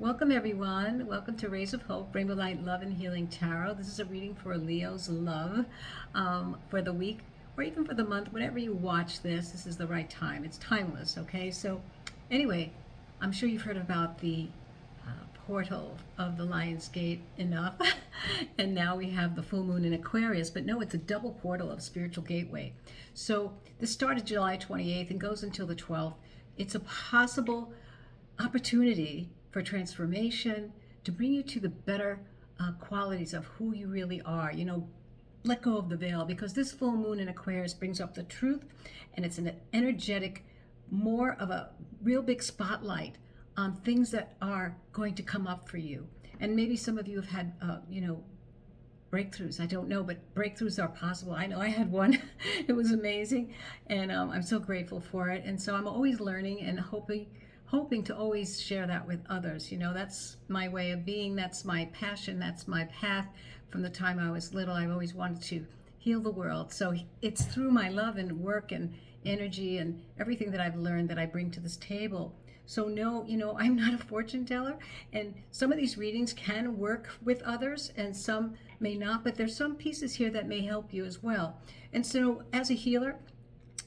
Welcome everyone. Welcome to Rays of Hope, Rainbow Light, Love and Healing Tarot. This is a reading for Leo's love for the week or even for the month. Whenever you watch this, this is the right time. It's timeless, okay? So anyway, I'm sure you've heard about the portal of the Lion's Gate enough. And now we have the full moon in Aquarius, but no, it's a double portal of spiritual gateway. So this started July 28th and goes until the 12th. It's a possible opportunity for transformation, to bring you to the better qualities of who you really are. You know, let go of the veil, because this full moon in Aquarius brings up the truth, and it's an energetic, more of a real big spotlight on things that are going to come up for you. And maybe some of you have had, breakthroughs. I don't know, but breakthroughs are possible. I know I had one. It was amazing, and I'm so grateful for it. And so I'm always learning and hoping to always share that with others. You know, that's my way of being, that's my passion, that's my path. From the time I was little, I've always wanted to heal the world. So it's through my love and work and energy and everything that I've learned that I bring to this table. So no, I'm not a fortune teller, and some of these readings can work with others and some may not, but there's some pieces here that may help you as well. And so as a healer,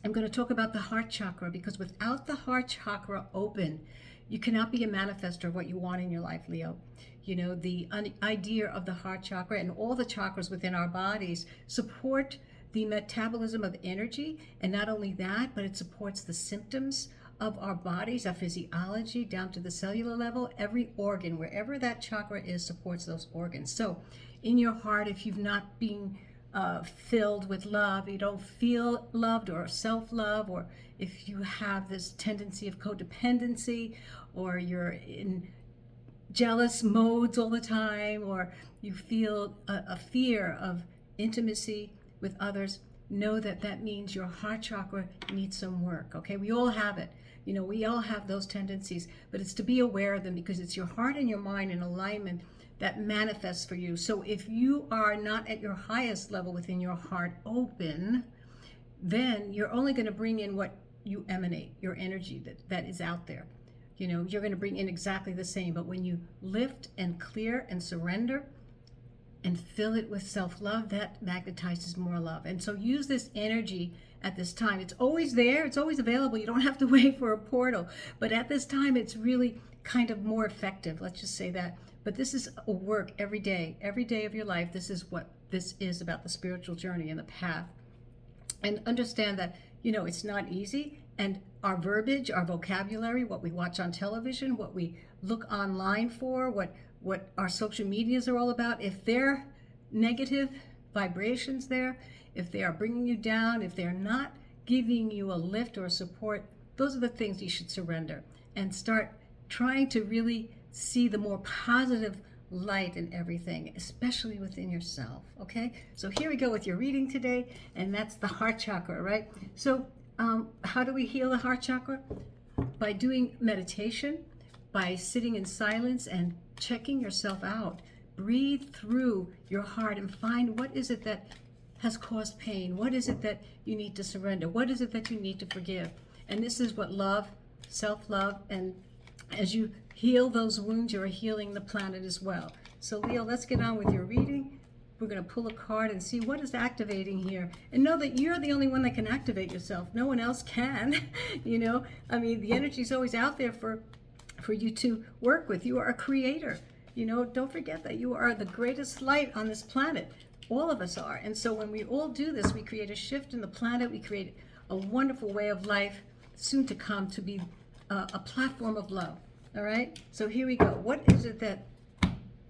I'm going to talk about the heart chakra, because without the heart chakra open, you cannot be a manifester of what you want in your life, Leo. You know, the idea of the heart chakra and all the chakras within our bodies support the metabolism of energy. And not only that, but it supports the symptoms of our bodies, our physiology, down to the cellular level. Every organ, wherever that chakra is, supports those organs. So in your heart, if you've not been filled with love, you don't feel loved or self-love, or if you have this tendency of codependency, or you're in jealous modes all the time, or you feel a fear of intimacy with others, know that that means your heart chakra needs some work. Okay, we all have it. You know, we all have those tendencies, but it's to be aware of them, because it's your heart and your mind in alignment that manifests for you. So if you are not at your highest level within your heart open, then you're only going to bring in what you emanate, your energy that is out there. You know, you're going to bring in exactly the same. But when you lift and clear and surrender and fill it with self-love, that magnetizes more love. And so use this energy at this time. It's always there, it's always available. You don't have to wait for a portal. But at this time, it's really kind of more effective. Let's just say that. But this is a work every day of your life. This is what this is about, the spiritual journey and the path. And understand that, it's not easy. And our verbiage, our vocabulary, what we watch on television, what we look online for, what our social medias are all about, if they're negative vibrations there, if they are bringing you down, if they're not giving you a lift or support, those are the things you should surrender and start trying to really see the more positive light in everything, especially within yourself. Okay, so here we go with your reading today, and that's the heart chakra, right? So how do we heal the heart chakra? By doing meditation, by sitting in silence and checking yourself out. Breathe through your heart and find, what is it that has caused pain? What is it that you need to surrender? What is it that you need to forgive? And this is what love, self-love, and as you heal those wounds, you're healing the planet as well. So Leo, let's get on with your reading. We're going to pull a card and see what is activating here. And know that you're the only one that can activate yourself. No one else can. The energy is always out there for you to work with. You are a creator. Don't forget that you are the greatest light on this planet. All of us are. And so when we all do this, we create a shift in the planet. We create a wonderful way of life, soon to come, to be a platform of love. All right, so here we go. What is it that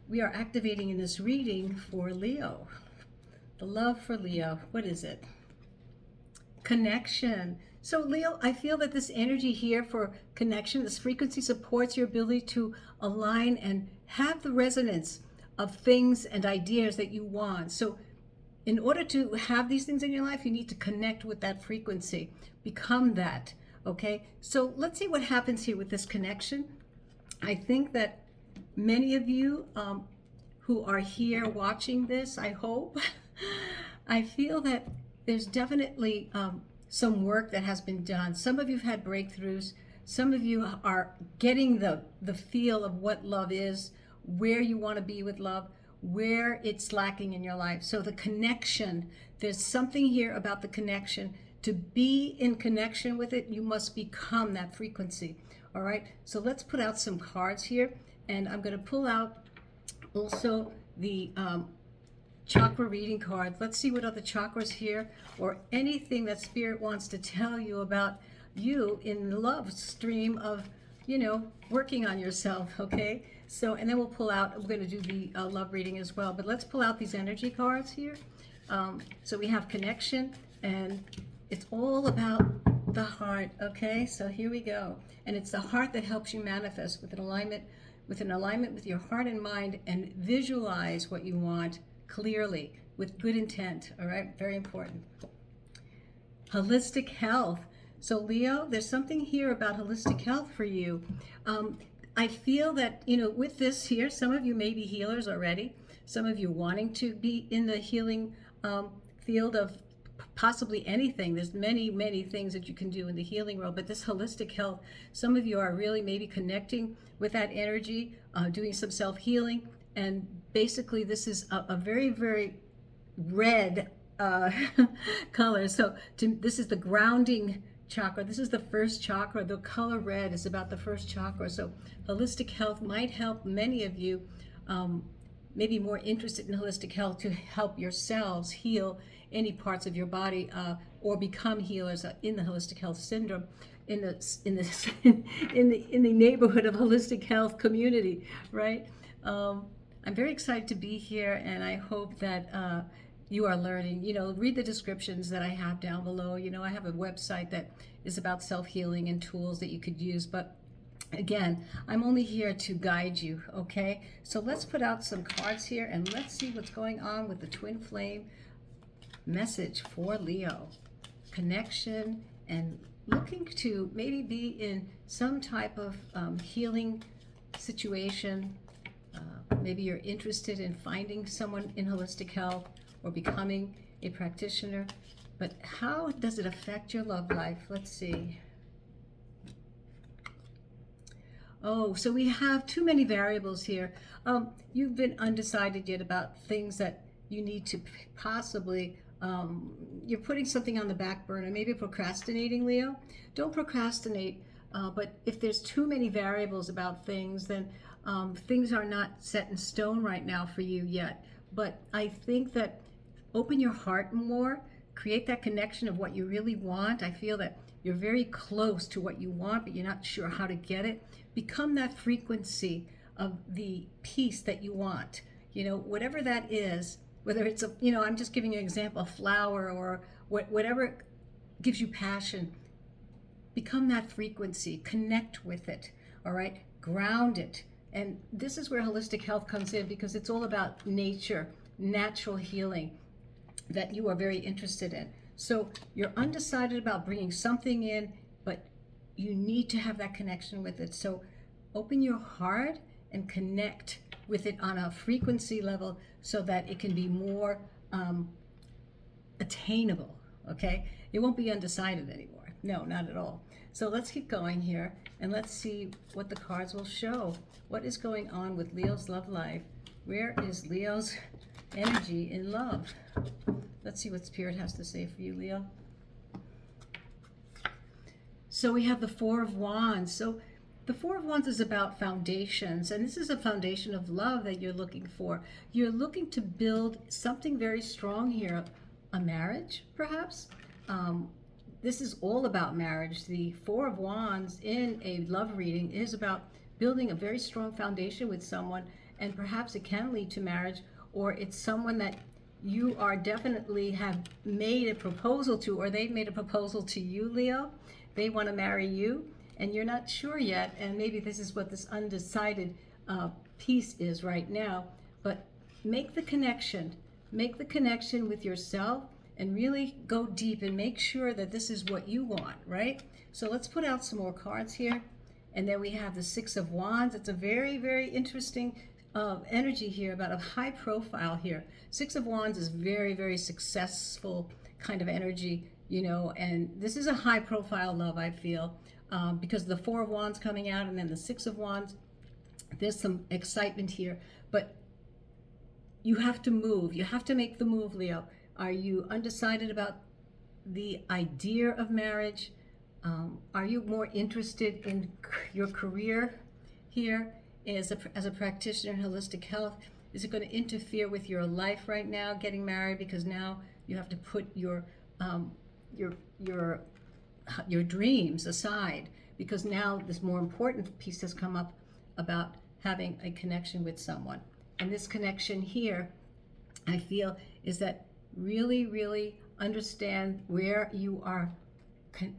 we are activating in this reading for Leo? The love for Leo, what is it? Connection. So Leo, I feel that this energy here for connection, this frequency, supports your ability to align and have the resonance of things and ideas that you want. So in order to have these things in your life, you need to connect with that frequency, become that. Okay, so let's see what happens here with this connection. I think that many of you who are here watching this, I hope, I feel that there's definitely some work that has been done. Some of you have had breakthroughs. Some of you are getting the feel of what love is, where you want to be with love, where it's lacking in your life. So the connection, there's something here about the connection. To be in connection with it, you must become that frequency. All right, so let's put out some cards here, and I'm going to pull out also the chakra reading cards. Let's see what other chakras here, or anything that Spirit wants to tell you about you in the love stream of, you know, working on yourself. Okay, so, and then we'll pull out, we're going to do the love reading as well, but let's pull out these energy cards here. So we have connection, and it's all about the heart. Okay, so here we go, and it's the heart that helps you manifest with an alignment with your heart and mind, and visualize what you want clearly with good intent. All right, very important. Holistic health. So Leo, there's something here about holistic health for you. I feel that, you know, with this here, some of you may be healers already. Some of you wanting to be in the healing field of possibly anything. There's many things that you can do in the healing world, but this holistic health, some of you are really maybe connecting with that energy, doing some self-healing, and basically this is a very red color. So this is the grounding chakra. This is the first chakra. The color red is about the first chakra. So holistic health might help many of you, maybe more interested in holistic health, to help yourselves heal any parts of your body, or become healers in the holistic health syndrome, in the neighborhood of holistic health community, right? I'm very excited to be here, and I hope that you are learning. You know, read the descriptions that I have down below. You know, I have a website that is about self-healing and tools that you could use, but again, I'm only here to guide you. Okay, so let's put out some cards here, and let's see what's going on with the twin flame message for Leo. Connection, and looking to maybe be in some type of healing situation. Maybe you're interested in finding someone in holistic health or becoming a practitioner, but how does it affect your love life? Let's see. Oh, so we have too many variables here. You've been undecided yet about things that you need to possibly, you're putting something on the back burner, maybe procrastinating, Leo. Don't procrastinate, but if there's too many variables about things, then things are not set in stone right now for you yet. But I think that open your heart more, create that connection of what you really want. I feel that you're very close to what you want, but you're not sure how to get it. Become that frequency of the peace that you want. You know, whatever that is, whether it's a, you know, I'm just giving you an example, a flower, or whatever gives you passion. Become that frequency, connect with it, all right? Ground it. And this is where holistic health comes in, because it's all about nature, natural healing that you are very interested in. So you're undecided about bringing something in, but you need to have that connection with it. So open your heart and connect with it on a frequency level so that it can be more attainable, okay? It won't be undecided anymore. No, not at all. So let's keep going here, and let's see what the cards will show. What is going on with Leo's love life? Where is Leo's energy in love? Let's see what Spirit has to say for you, Leo. So we have the Four of Wands. So the Four of Wands is about foundations, and this is a foundation of love that you're looking for. You're looking to build something very strong here, a marriage, perhaps. This is all about marriage. The Four of Wands in a love reading is about building a very strong foundation with someone, and perhaps it can lead to marriage, or it's someone that you are definitely have made a proposal to, or they've made a proposal to you, Leo. They want to marry you, and you're not sure yet, and maybe this is what this undecided piece is right now. But make the connection with yourself, and really go deep and make sure that this is what you want, right? So let's put out some more cards here. And then we have the Six of Wands. It's a very interesting energy here, about a high profile here. Six of Wands is very successful kind of energy, you know, and this is a high profile love, I feel. because the Four of Wands coming out and then the Six of Wands, there's some excitement here, but you have to move. You have to make the move, Leo. Are you undecided about the idea of marriage? Are you more interested in your career here as a practitioner in holistic health? Is it going to interfere with your life right now, getting married? Because now you have to put your dreams aside, because now this more important piece has come up about having a connection with someone. And this connection here, I feel, is that really understand where you are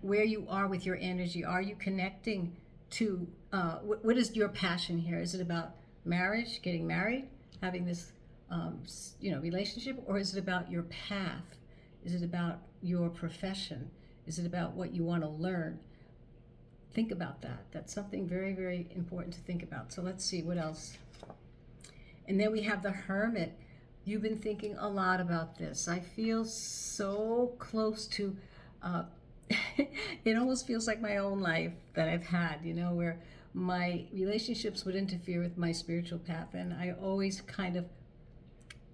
with your energy. Are you connecting to what is your passion here? Is it about marriage, getting married, having this relationship, or is it about your path? Is it about your profession? Is it about what you want to learn? Think about that. That's something very important to think about. So let's see what else. And then we have the Hermit. You've been thinking a lot about this. I feel so close to it almost feels like my own life that I've had, where my relationships would interfere with my spiritual path, and I always kind of,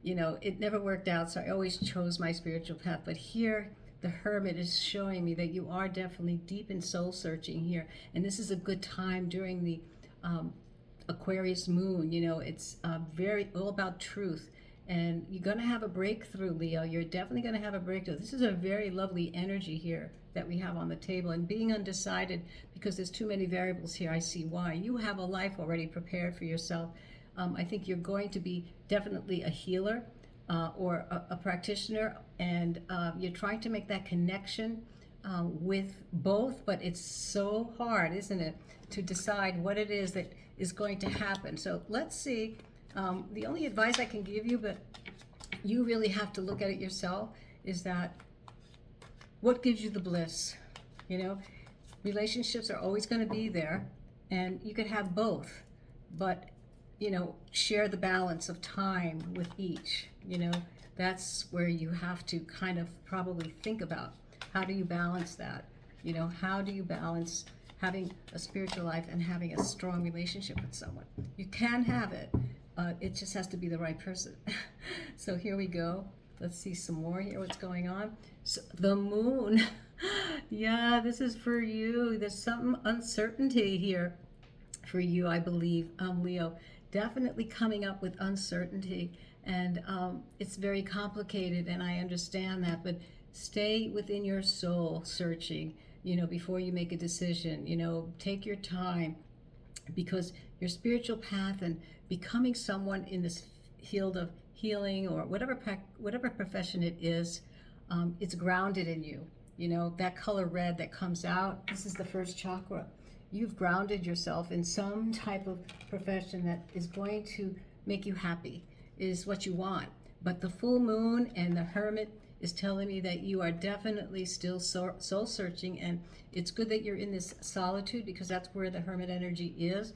it never worked out, so I always chose my spiritual path. But here the Hermit is showing me that you are definitely deep in soul searching here, and this is a good time during the Aquarius moon. It's very all about truth, and you're going to have a breakthrough, Leo. You're definitely going to have a breakthrough. This is a very lovely energy here that we have on the table, and being undecided because there's too many variables here. I see why. You have a life already prepared for yourself. I think you're going to be definitely a healer or a practitioner, and you're trying to make that connection with both, but it's so hard, isn't it, to decide what it is that is going to happen. So let's see. The only advice I can give you, but you really have to look at it yourself, is that what gives you the bliss? Relationships are always going to be there, and you could have both, but share the balance of time with each. That's where you have to kind of probably think about, how do you balance that? How do you balance having a spiritual life and having a strong relationship with someone? You can have it, it just has to be the right person. So here we go. Let's see some more here, what's going on. So the moon. Yeah, this is for you. There's some uncertainty here for you, I believe, Leo. Definitely coming up with uncertainty, and it's very complicated, and I understand that, but stay within your soul searching, before you make a decision. Take your time, because your spiritual path and becoming someone in this field of healing, or whatever profession it is, it's grounded in you. That color red that comes out, this is the first chakra. You've grounded yourself in some type of profession that is going to make you happy, is what you want. But the full moon and the Hermit is telling me that you are definitely still soul searching, and it's good that you're in this solitude, because that's where the Hermit energy is.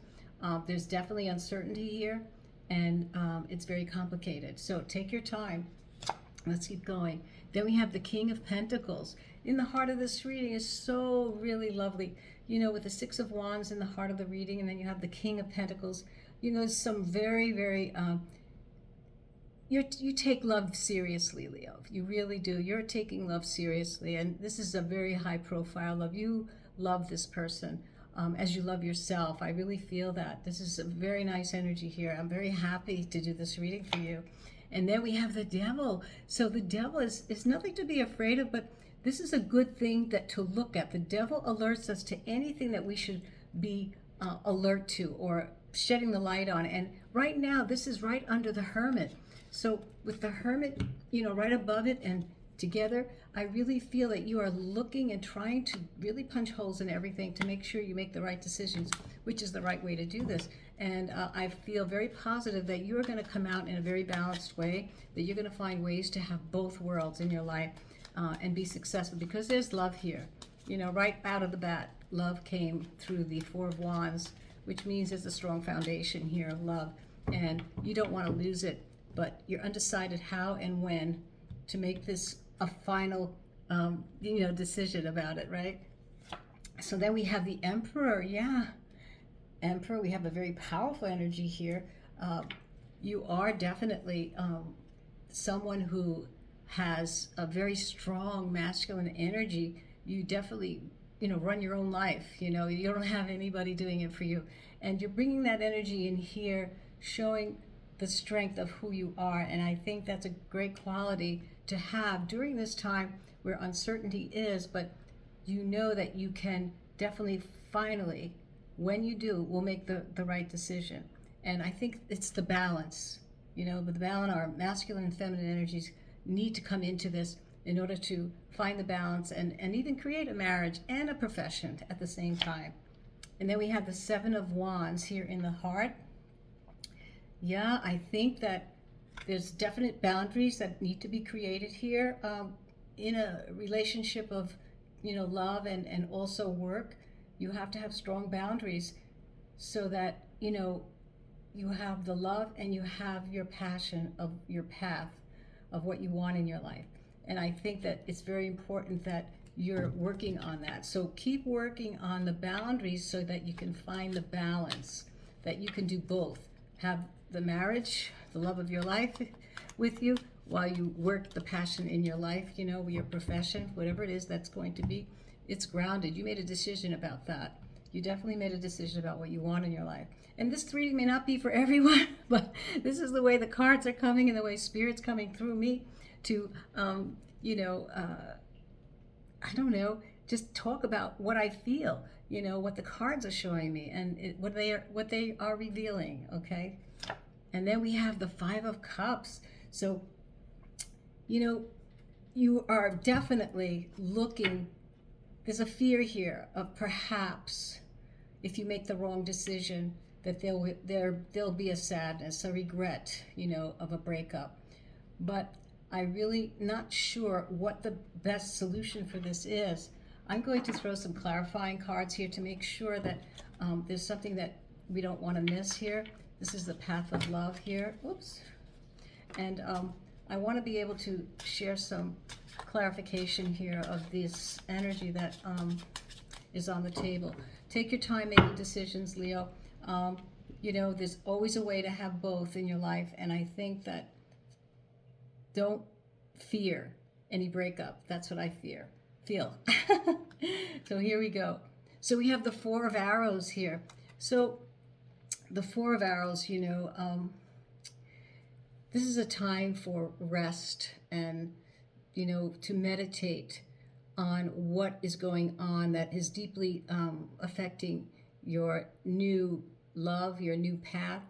There's definitely uncertainty here, and it's very complicated. So take your time. Let's keep going. Then we have the King of Pentacles. In the heart of this reading is so really lovely. With the Six of Wands in the heart of the reading, and then you have the King of Pentacles. Some very you take love seriously, Leo. You really do. You're taking love seriously, and this is a very high profile love. You love this person as you love yourself. I really feel that. This is a very nice energy here. I'm very happy to do this reading for you. And then we have the Devil. So the Devil is nothing to be afraid of, but this is a good thing to look at. The Devil alerts us to anything that we should be alert to or shedding the light on. And right now, this is right under the Hermit. So with the Hermit, right above it and together, I really feel that you are looking and trying to really punch holes in everything to make sure you make the right decisions, which is the right way to do this. And I feel very positive that you're going to come out in a very balanced way, that you're going to find ways to have both worlds in your life and be successful, because there's love here. Right out of the bat, love came through the Four of Wands, which means there's a strong foundation here of love, and you don't want to lose it, but you're undecided how and when to make this a final decision about it, right? So then we have the Emperor. Yeah, Emperor. We have a very powerful energy here. Uh, you are definitely someone who has a very strong masculine energy. You definitely, run your own life. You don't have anybody doing it for you, and you're bringing that energy in here, showing the strength of who you are. And I think that's a great quality to have during this time where uncertainty is, but you know that you can definitely, finally, when you do, will make the right decision. And I think it's the balance, but the balance, our masculine and feminine energies need to come into this in order to find the balance and even create a marriage and a profession at the same time. And then we have the Seven of Wands here in the heart. Yeah, I think that there's definite boundaries that need to be created here in a relationship of, love and also work. You have to have strong boundaries so that, you have the love and you have your passion of your path of what you want in your life. And I think that it's very important that you're working on that. So keep working on the boundaries so that you can find the balance, that you can do both. Have the marriage, the love of your life with you while you work the passion in your life, your profession, whatever it is that's going to be. It's grounded. You made a decision about that. You definitely made a decision about what you want in your life. And this reading may not be for everyone, but this is the way the cards are coming and the way Spirit's coming through me to, I don't know, just talk about what I feel, what the cards are showing me and what they are revealing, okay? And then we have the Five of Cups. So, you are definitely looking, there's a fear here of perhaps if you make the wrong decision that there'll be a sadness, a regret, of a breakup. But I'm really not sure what the best solution for this is. I'm going to throw some clarifying cards here to make sure that there's something that we don't want to miss here. This is the Path of Love here. Oops. And I want to be able to share some clarification here of this energy that is on the table. Take your time making decisions, Leo. There's always a way to have both in your life, and I think that don't fear any breakup. That's what I feel. So here we go. So we have the Four of Arrows here. So the Four of Arrows, this is a time for rest and, to meditate on what is going on that is deeply affecting your new love, your new path.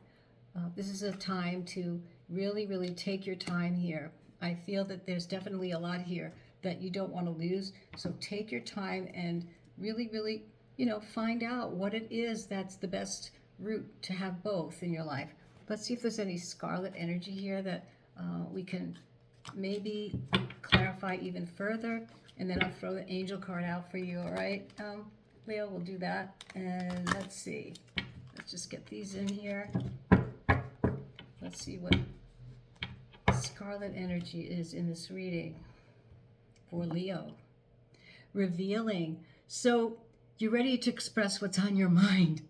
This is a time to really, really take your time here. I feel that there's definitely a lot here that you don't want to lose. So take your time and really, really, find out what it is that's the best route to have both in your life. Let's see if there's any scarlet energy here that we can maybe clarify even further. And then I'll throw the angel card out for you, all right? Leo, we'll do that. And let's see. Let's just get these in here. Let's see what scarlet energy is in this reading for Leo. Revealing. So you're ready to express what's on your mind.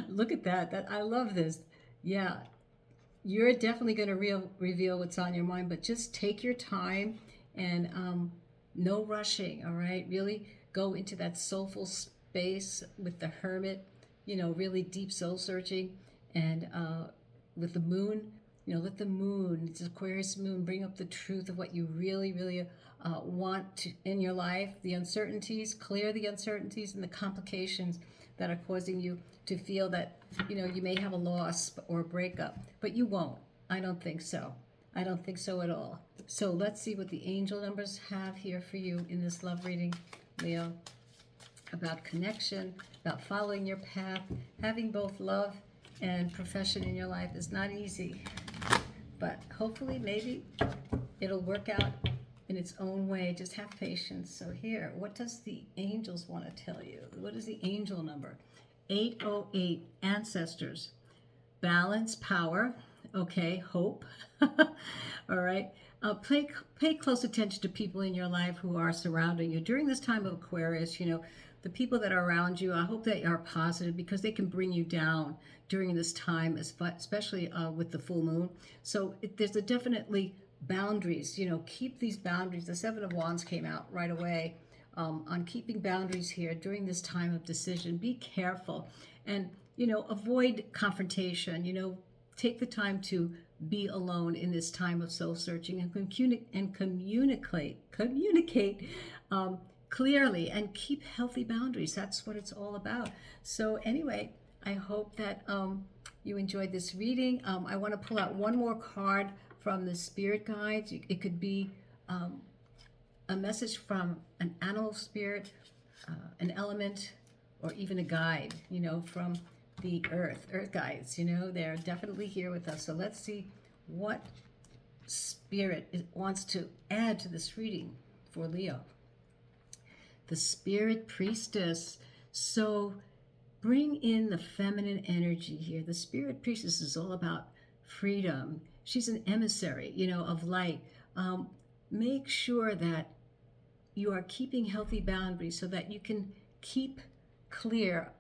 Look at that. I love this. Yeah. You're definitely going to reveal what's on your mind, but just take your time and no rushing, all right? Really go into that soulful space with the Hermit, really deep soul searching. And with the moon, let the moon, it's Aquarius moon, bring up the truth of what you really, really want in your life. The uncertainties, clear the uncertainties and the complications that are causing you to feel that, you may have a loss or a breakup, but you won't. I don't think so. I don't think so at all. So let's see what the angel numbers have here for you in this love reading, Leo. About connection, about following your path. Having both love and profession in your life is not easy, but hopefully maybe it'll work out in its own way. Just have patience. So here, what does the angels want to tell you? What is the angel number? 808, ancestors. Balance, power, okay, hope. All right. Pay close attention to people in your life who are surrounding you. During this time of Aquarius, the people that are around you, I hope they are positive, because they can bring you down during this time, especially with the full moon. So there's a definitely boundaries, keep these boundaries. The Seven of Wands came out right away on keeping boundaries here during this time of decision. Be careful and, avoid confrontation, take the time to be alone in this time of soul searching and communicate clearly, and keep healthy boundaries. That's what it's all about. So anyway, I hope that you enjoyed this reading. I want to pull out one more card from the spirit guides. It could be a message from an animal spirit, an element, or even a guide, from the earth guides. They're definitely here with us. So let's see what spirit wants to add to this reading for Leo. The Spirit Priestess. So bring in the feminine energy here. The Spirit Priestess is all about freedom. She's an emissary, of light. Make sure that you are keeping healthy boundaries so that you can keep clear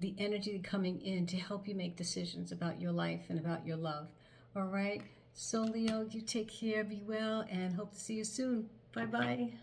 the energy coming in to help you make decisions about your life and about your love. All right. So Leo, you take care, be well, and hope to see you soon. Bye-bye.